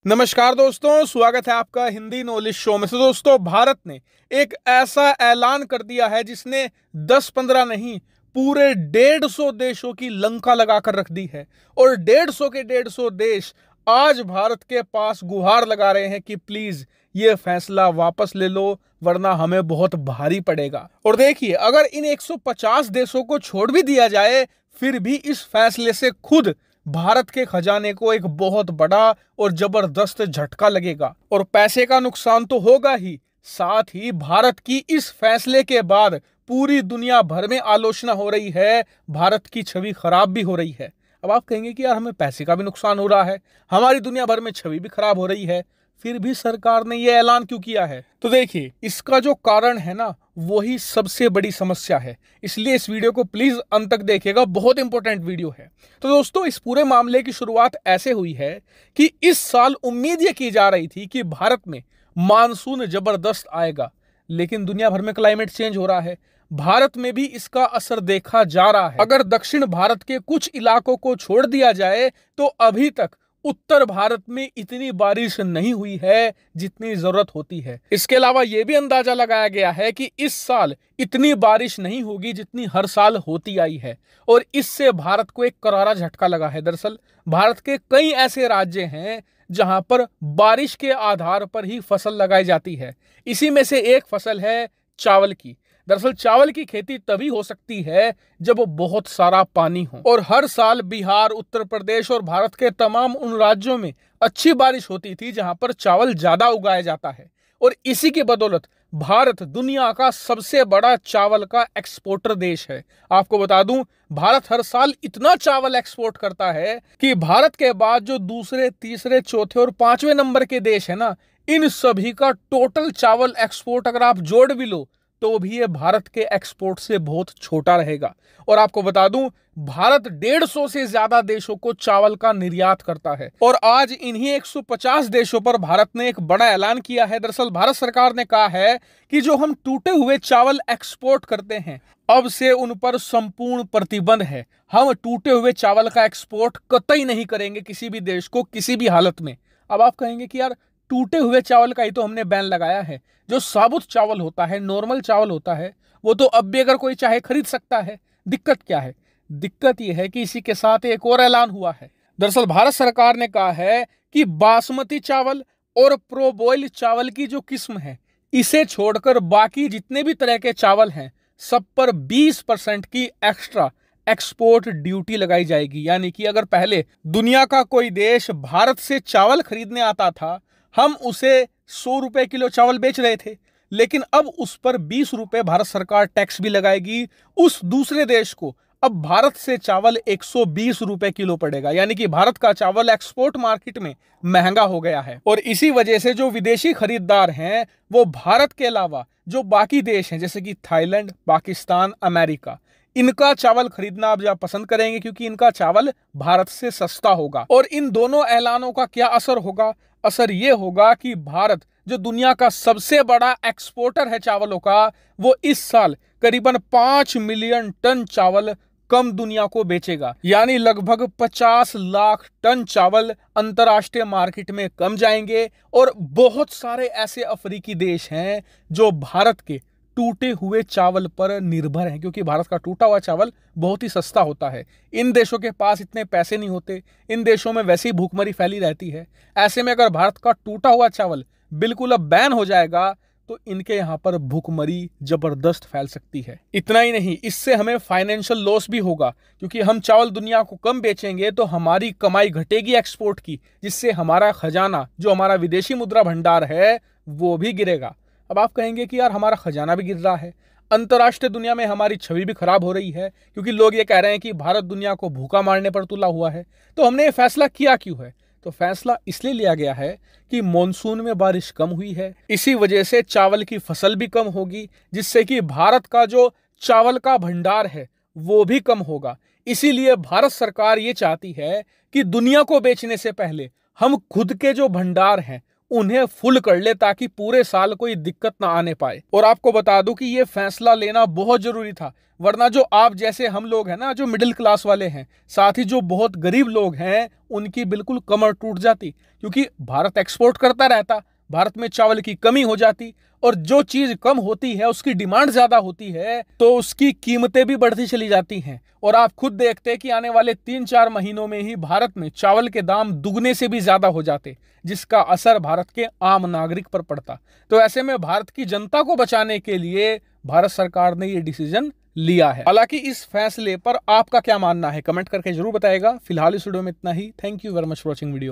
नमस्कार दोस्तों, स्वागत है आपका हिंदी नॉलेज शो में। से दोस्तों, भारत ने एक ऐसा ऐलान कर दिया है जिसने 10-15 नहीं पूरे 150 देशों की लंका लगाकर रख दी है। और 150 के 150 देश आज भारत के पास गुहार लगा रहे हैं कि प्लीज ये फैसला वापस ले लो, वरना हमें बहुत भारी पड़ेगा। और देखिए, अगर इन 150 देशों को छोड़ भी दिया जाए, फिर भी इस फैसले से खुद भारत के खजाने को एक बहुत बड़ा और जबरदस्त झटका लगेगा। और पैसे का नुकसान तो होगा ही, साथ ही भारत की इस फैसले के बाद पूरी दुनिया भर में आलोचना हो रही है, भारत की छवि खराब भी हो रही है। अब आप कहेंगे कि यार हमें पैसे का भी नुकसान हो रहा है, हमारी दुनिया भर में छवि भी खराब हो रही है, फिर भी सरकार ने यह ऐलान क्यों किया है? तो देखिए, इसका जो कारण है ना, वही सबसे बड़ी समस्या है। इसलिए इस वीडियो को प्लीज अंत तक देखिएगा, बहुत इंपॉर्टेंट वीडियो है। तो दोस्तों, इस पूरे मामले की शुरुआत ऐसे हुई है कि इस साल उम्मीद ये की जा रही थी कि भारत में मानसून जबरदस्त आएगा, लेकिन दुनिया भर में क्लाइमेट चेंज हो रहा है, भारत में भी इसका असर देखा जा रहा है। अगर दक्षिण भारत के कुछ इलाकों को छोड़ दिया जाए तो अभी तक उत्तर भारत में इतनी बारिश नहीं हुई है जितनी जरूरत होती है। इसके अलावा यह भी अंदाजा लगाया गया है कि इस साल इतनी बारिश नहीं होगी जितनी हर साल होती आई है, और इससे भारत को एक करारा झटका लगा है। दरअसल भारत के कई ऐसे राज्य हैं जहां पर बारिश के आधार पर ही फसल लगाई जाती है। इसी में से एक फसल है चावल की। दरअसल चावल की खेती तभी हो सकती है जब बहुत सारा पानी हो, और हर साल बिहार, उत्तर प्रदेश और भारत के तमाम उन राज्यों में अच्छी बारिश होती थी जहां पर चावल ज्यादा उगाया जाता है। और इसी की बदौलत भारत दुनिया का सबसे बड़ा चावल का एक्सपोर्टर देश है। आपको बता दूं, भारत हर साल इतना चावल एक्सपोर्ट करता है कि भारत के बाद जो दूसरे, तीसरे, चौथे और 5वें नंबर के देश है ना, इन सभी का टोटल चावल एक्सपोर्ट अगर आप जोड़ भी लो तो भी ये भारत के एक्सपोर्ट से बहुत छोटा रहेगा। और आपको बता दूं, भारत 150 से ज्यादा देशों को चावल का निर्यात करता है, और आज इन्हीं 150 देशों पर भारत ने एक बड़ा ऐलान किया है। दरअसल भारत सरकार ने कहा है कि जो हम टूटे हुए चावल एक्सपोर्ट करते हैं, अब से उन पर संपूर्ण प्रतिबंध है। हम टूटे हुए चावल का एक्सपोर्ट कतई नहीं करेंगे किसी भी देश को, किसी भी हालत में। अब आप कहेंगे कि यार टूटे हुए चावल का ही तो हमने बैन लगाया है, जो साबुत चावल होता है, नॉर्मल चावल होता है, वो तो अब भी अगर कोई चाहे खरीद सकता है। दिक्कत क्या है? दिक्कत यह है कि इसी के साथ एक और ऐलान हुआ है। दरअसल भारत सरकार ने कहा है कि बासमती चावल और प्रोबॉयल चावल की जो किस्म है, इसे छोड़कर बाकी जितने भी तरह के चावल हैं, सब पर 20% की एक्स्ट्रा एक्सपोर्ट ड्यूटी लगाई जाएगी। यानी कि अगर पहले दुनिया का कोई देश भारत से चावल खरीदने आता था, हम उसे 100 रुपए किलो चावल बेच रहे थे, लेकिन अब उस पर 20 रुपए भारत सरकार टैक्स भी लगाएगी। उस दूसरे देश को अब भारत से चावल 120 रुपए किलो पड़ेगा। यानी कि भारत का चावल एक्सपोर्ट मार्केट में महंगा हो गया है, और इसी वजह से जो विदेशी खरीदार हैं वो भारत के अलावा जो बाकी देश हैं, जैसे कि थाईलैंड, पाकिस्तान, अमेरिका, इनका चावल खरीदना अब आप पसंद करेंगे, क्योंकि इनका चावल भारत से सस्ता होगा। और इन दोनों ऐलानों का क्या असर होगा? असर ये होगा कि भारत, जो दुनिया का सबसे बड़ा एक्सपोर्टर है चावलों का, वो इस साल करीबन 5 मिलियन टन चावल कम दुनिया को बेचेगा। यानी लगभग 50 लाख टन चावल अंतर्राष्ट्रीय मार्केट में कम जाएंगे। और बहुत सारे ऐसे अफ्रीकी देश हैं जो भारत के टूटे हुए चावल पर निर्भर हैं, क्योंकि भारत का टूटा हुआ चावल बहुत ही सस्ता होता है। इन देशों के पास इतने पैसे नहीं होते, इन देशों में वैसी भूखमरी फैली रहती है। ऐसे में अगर भारत का टूटा हुआ चावल बिल्कुल अब बैन हो जाएगा तो इनके यहाँ पर भूखमरी जबरदस्त फैल सकती है। इतना ही नहीं, इससे हमें फाइनेंशियल लॉस भी होगा, क्योंकि हम चावल दुनिया को कम बेचेंगे तो हमारी कमाई घटेगी एक्सपोर्ट की, जिससे हमारा खजाना, जो हमारा विदेशी मुद्रा भंडार है, वो भी गिरेगा। अब आप कहेंगे कि यार हमारा खजाना भी गिर रहा है, अंतर्राष्ट्रीय दुनिया में हमारी छवि भी खराब हो रही है, क्योंकि लोग ये कह रहे हैं कि भारत दुनिया को भूखा मारने पर तुला हुआ है। तो हमने ये फैसला किया क्यों है? तो फैसला इसलिए लिया गया है कि मॉनसून में बारिश कम हुई है, इसी वजह से चावल की फसल भी कम होगी, जिससे कि भारत का जो चावल का भंडार है वो भी कम होगा। इसीलिए भारत सरकार ये चाहती है कि दुनिया को बेचने से पहले हम खुद के जो भंडार हैं उन्हें फुल कर ले ताकि पूरे साल कोई दिक्कत ना आने पाए। और आपको बता दूं कि ये फैसला लेना बहुत जरूरी था, वरना जो आप जैसे हम लोग हैं ना, जो मिडिल क्लास वाले हैं, साथ ही जो बहुत गरीब लोग हैं, उनकी बिल्कुल कमर टूट जाती, क्योंकि भारत एक्सपोर्ट करता रहता, भारत में चावल की कमी हो जाती, और जो चीज कम होती है उसकी डिमांड ज्यादा होती है तो उसकी कीमतें भी बढ़ती चली जाती हैं। और आप खुद देखते हैं कि आने वाले 3-4 महीनों में ही भारत में चावल के दाम दुगने से भी ज्यादा हो जाते, जिसका असर भारत के आम नागरिक पर पड़ता। तो ऐसे में भारत की जनता को बचाने के लिए भारत सरकार ने ये डिसीजन लिया है। हालांकि इस फैसले पर आपका क्या मानना है, कमेंट करके जरूर बताएगा। फिलहाल इस वीडियो में इतना ही। Thank you very much for watching video.